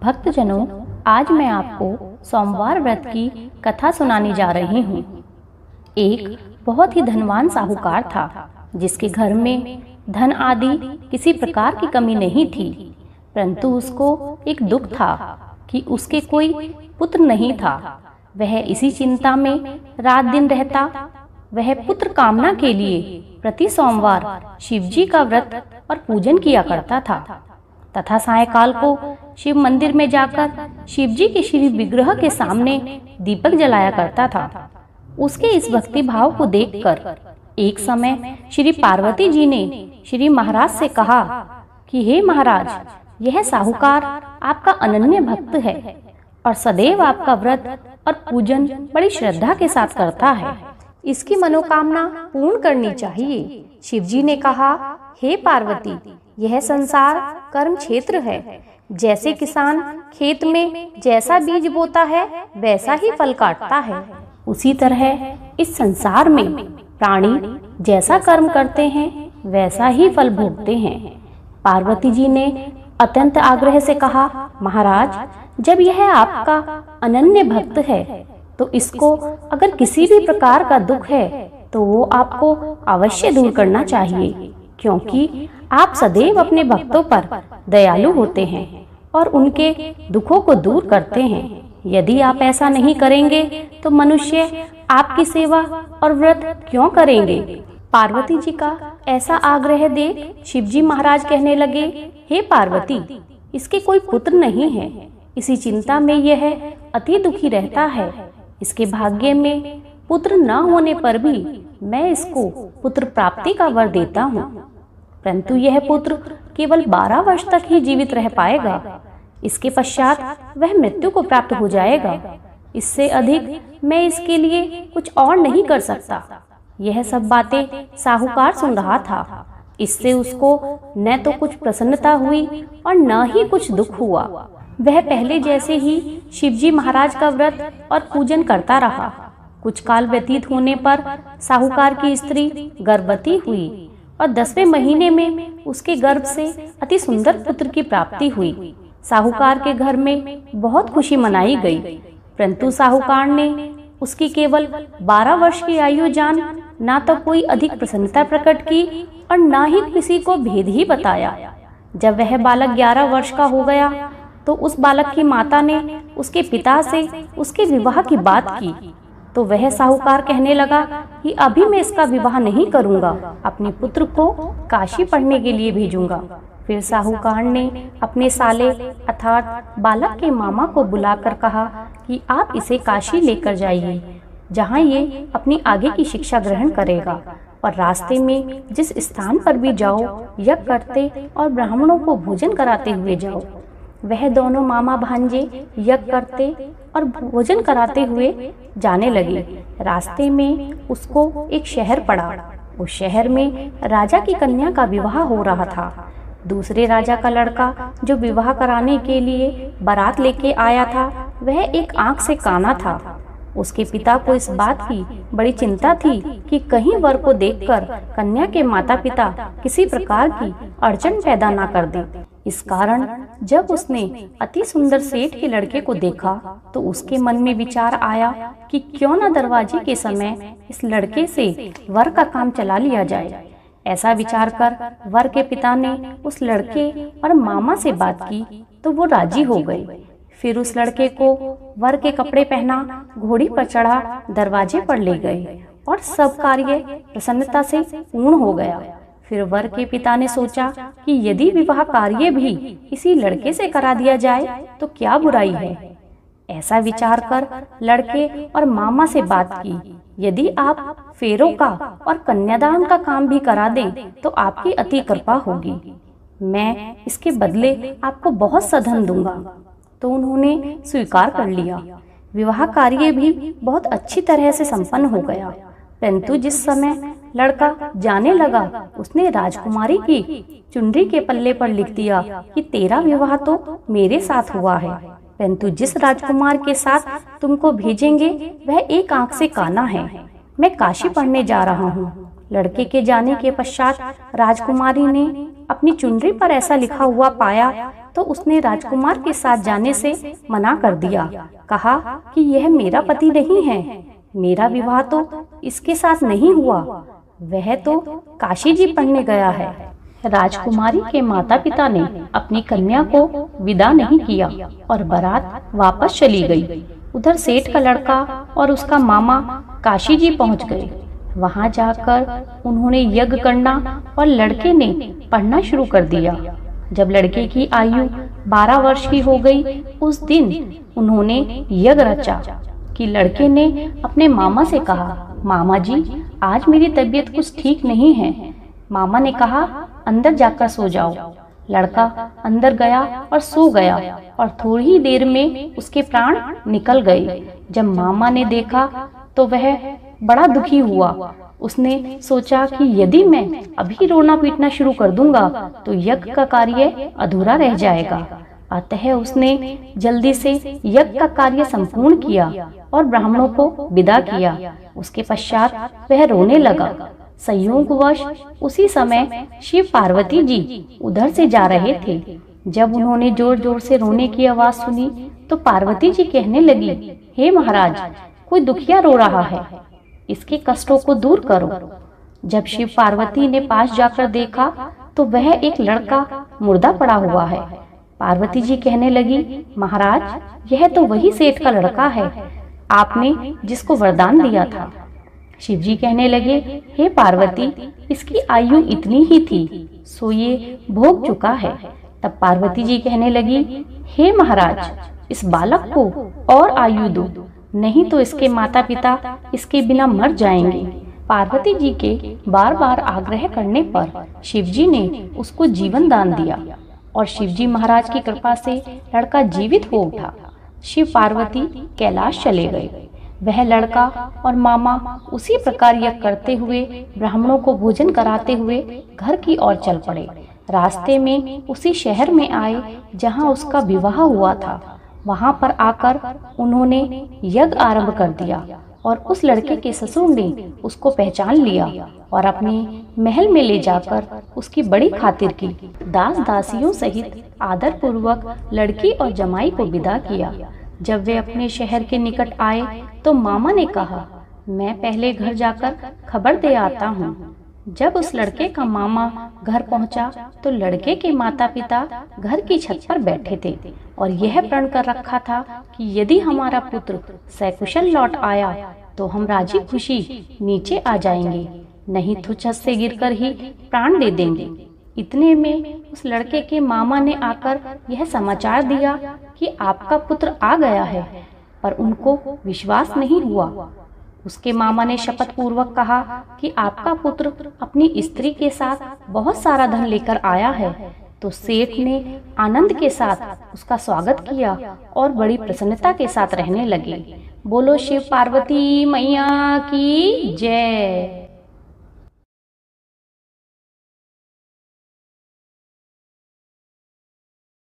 भक्तजनों, आज मैं आपको सोमवार व्रत की कथा सुनाने जा रही हूँ। एक बहुत ही धनवान साहूकार था, जिसके घर में धन आदि किसी प्रकार की कमी नहीं थी, परंतु उसको एक दुख था कि उसके कोई पुत्र नहीं था। वह इसी चिंता में रात दिन रहता। वह पुत्र कामना के लिए प्रति सोमवार शिवजी का व्रत और पूजन किया करता था तथा सायंकाल को शिव मंदिर में जाकर शिवजी के श्री विग्रह के सामने दीपक जलाया करता था। उसके इस भक्ति भाव को देखकर एक समय श्री पार्वती जी ने श्री महाराज से कहा कि हे महाराज, यह साहूकार आपका अनन्य भक्त है और सदैव आपका व्रत और पूजन बड़ी श्रद्धा के साथ करता है। इसकी मनोकामना पूर्ण करनी चाहिए। शिवजी ने कहा, हे पार्वती, यह संसार कर्म क्षेत्र है। जैसे किसान खेत में जैसा बीज बोता है वैसा ही फल काटता है, उसी तरह इस संसार में प्राणी जैसा कर्म करते हैं वैसा ही फल भोगते हैं। पार्वती जी ने अत्यंत आग्रह से कहा, महाराज, जब यह आपका अनन्य भक्त है तो इसको अगर किसी भी प्रकार का दुख है तो वो आपको अवश्य दूर करना चाहिए, क्योंकि आप सदैव अपने भक्तों पर दयालु होते हैं और उनके दुखों को दूर करते हैं। यदि आप ऐसा नहीं करेंगे तो मनुष्य आपकी सेवा और व्रत क्यों करेंगे? पार्वती जी का ऐसा आग्रह देख शिवजी महाराज कहने लगे, हे पार्वती, इसके कोई पुत्र नहीं है। इसी चिंता में यह अति दुखी रहता है। इसके भाग्य में पुत्र न होने पर भी मैं इसको पुत्र प्राप्ति का वर देता हूँ, परंतु यह पुत्र केवल 12 वर्ष तक ही जीवित रह पाएगा। इसके पश्चात वह मृत्यु को प्राप्त हो जाएगा। इससे अधिक मैं इसके लिए कुछ और नहीं कर सकता। यह सब बातें साहूकार सुन रहा था। इससे उसको न तो कुछ प्रसन्नता हुई और न ही कुछ दुख हुआ। वह पहले जैसे ही शिवजी महाराज का व्रत और पूजन करता रहा। कुछ काल व्यतीत होने पर साहूकार की स्त्री गर्भवती हुई और 10वें महीने में उसके गर्भ से अति सुंदर पुत्र की प्राप्ति हुई। साहूकार के घर में बहुत खुशी मनाई गई, परंतु साहूकार ने उसकी केवल 12 वर्ष की आयु जान ना तो कोई अधिक प्रसन्नता प्रकट की और ना ही किसी को भेद ही बताया। जब वह बालक 11 वर्ष का हो गया तो उस बालक की माता ने उसके पिता से उसके विवाह की बात की, तो वह साहूकार कहने लगा कि अभी मैं इसका विवाह नहीं करूंगा, अपने पुत्र को काशी पढ़ने के लिए भेजूंगा। फिर साहूकार ने अपने साले अर्थात बालक के मामा को बुलाकर कहा कि आप इसे काशी लेकर जाइए, जहाँ ये अपनी आगे की शिक्षा ग्रहण करेगा, और रास्ते में जिस स्थान पर भी जाओ यज्ञ करते और ब्राह्मणों को भोजन कराते हुए जाओ। वह दोनों मामा भांजे यज्ञ करते और भोजन कराते हुए जाने लगे। रास्ते में उसको एक शहर पड़ा। उस शहर में राजा की कन्या का विवाह हो रहा था। दूसरे राजा का लड़का जो विवाह कराने के लिए बारात लेके आया था, वह एक आंख से काना था। उसके पिता को इस बात की बड़ी चिंता थी कि कहीं वर को देखकर कन्या के माता पिता किसी प्रकार की अड़चन पैदा ना कर दें। इस कारण जब उसने अति सुंदर सेठ के लड़के को देखा तो उसके मन में विचार आया कि क्यों न दरवाजे के समय इस लड़के से वर का काम चला लिया जाए। ऐसा विचार कर वर के पिता ने उस लड़के और मामा से बात की तो वो राजी हो गए। फिर उस लड़के को वर के कपड़े पहना, घोड़ी पर चढ़ा, दरवाजे पर ले गए और सब कार्य प्रसन्नता से पूर्ण हो गया। फिर वर के पिता ने सोचा कि यदि विवाह कार्य भी इसी लड़के से करा दिया जाए तो क्या बुराई है। ऐसा विचार कर लड़के और मामा से बात की, यदि आप फेरों का और कन्यादान का काम भी करा दें तो आपकी अति कृपा होगी। मैं इसके बदले आपको बहुत सा धन दूंगा। तो उन्होंने स्वीकार कर लिया। विवाह कार्य भी बहुत अच्छी तरह से संपन्न हो गया, परंतु जिस समय लड़का जाने लगा उसने राजकुमारी की चुनरी के पल्ले पर लिख दिया कि तेरा विवाह तो मेरे साथ हुआ है, परंतु जिस राजकुमार के साथ तुमको भेजेंगे वह एक आंख से काना है। मैं काशी पढ़ने जा रहा हूँ। लड़के के जाने के पश्चात राजकुमारी ने अपनी चुनरी पर ऐसा लिखा हुआ पाया तो उसने राजकुमार के साथ जाने से मना कर दिया। कहा कि यह मेरा पति नहीं है, मेरा विवाह तो इसके साथ नहीं हुआ, वह तो काशी जी पढ़ने गया है। राजकुमारी के माता पिता ने अपनी कन्या को विदा नहीं किया और बारात वापस चली गई। उधर सेठ का लड़का और उसका मामा काशी जी पहुंच गए। वहां जाकर उन्होंने यज्ञ करना और लड़के ने पढ़ना शुरू कर दिया। जब लड़के की आयु 12 वर्ष की हो गई, उस दिन उन्होंने यज्ञ रचा कि लड़के ने अपने मामा से कहा, मामा जी आज मेरी तबीयत कुछ ठीक नहीं है। मामा ने कहा, अंदर जाकर सो जाओ। लड़का अंदर गया और सो गया और थोड़ी ही देर में उसके प्राण निकल गए। जब मामा ने देखा तो वह बड़ा दुखी हुआ। उसने सोचा कि यदि मैं अभी रोना पीटना शुरू कर दूंगा तो यज्ञ का कार्य अधूरा रह जाएगा। अतः उसने जल्दी से यज्ञ का कार्य संपूर्ण किया और ब्राह्मणों को विदा किया। उसके पश्चात वह रोने लगा। संयोगवश उसी समय शिव पार्वती जी उधर से जा रहे थे। जब उन्होंने जोर जोर से रोने की आवाज सुनी तो पार्वती जी कहने लगी, हे महाराज, कोई दुखिया रो रहा है, इसके कष्टों को दूर करो। जब शिव पार्वती ने पास जाकर देखा तो वह एक लड़का मुर्दा पड़ा हुआ है। पार्वती जी कहने लगी, महाराज, यह तो वही सेठ का लड़का है, आपने जिसको वरदान दिया था। शिव जी कहने लगे, हे पार्वती, इसकी आयु इतनी ही थी, सो ये भोग चुका है। तब पार्वती जी कहने लगी, हे महाराज, इस बालक को और आयु दो, नहीं तो इसके माता पिता इसके बिना मर जाएंगे। पार्वती जी के बार बार आग्रह करने पर शिव जी ने उसको जीवन दान दिया और शिव जी महाराज की कृपा से लड़का जीवित हो उठा। शिव पार्वती कैलाश चले गए। वह लड़का और मामा उसी प्रकार यज्ञ करते हुए ब्राह्मणों को भोजन कराते हुए घर की ओर चल पड़े। रास्ते में उसी शहर में आए जहां उसका विवाह हुआ था। वहां पर आकर उन्होंने यज्ञ आरंभ कर दिया और उस लड़के के ससुर ने उसको पहचान लिया और अपने महल में ले जाकर उसकी बड़ी खातिर की। दास दासियों सहित आदर पूर्वक लड़की और जमाई को विदा किया। जब वे अपने शहर के निकट आए तो मामा ने कहा, मैं पहले घर जाकर खबर दे आता हूँ। जब उस लड़के का मामा घर पहुंचा तो लड़के के माता पिता घर की छत पर बैठे थे और यह प्रण कर रखा था कि यदि हमारा पुत्र सकुशल लौट आया तो हम राजी खुशी नीचे आ जाएंगे, नहीं तो छत से गिरकर ही प्राण दे देंगे। इतने में उस लड़के के मामा ने आकर यह समाचार दिया कि आपका पुत्र आ गया है, पर उनको विश्वास नहीं हुआ। उसके मामा ने शपथ पूर्वक कहा कि आपका पुत्र अपनी स्त्री के साथ बहुत सारा धन लेकर आया है। तो सेठ ने आनंद के साथ उसका स्वागत किया और बड़ी प्रसन्नता के साथ रहने लगे। बोलो शिव पार्वती मैया की जय।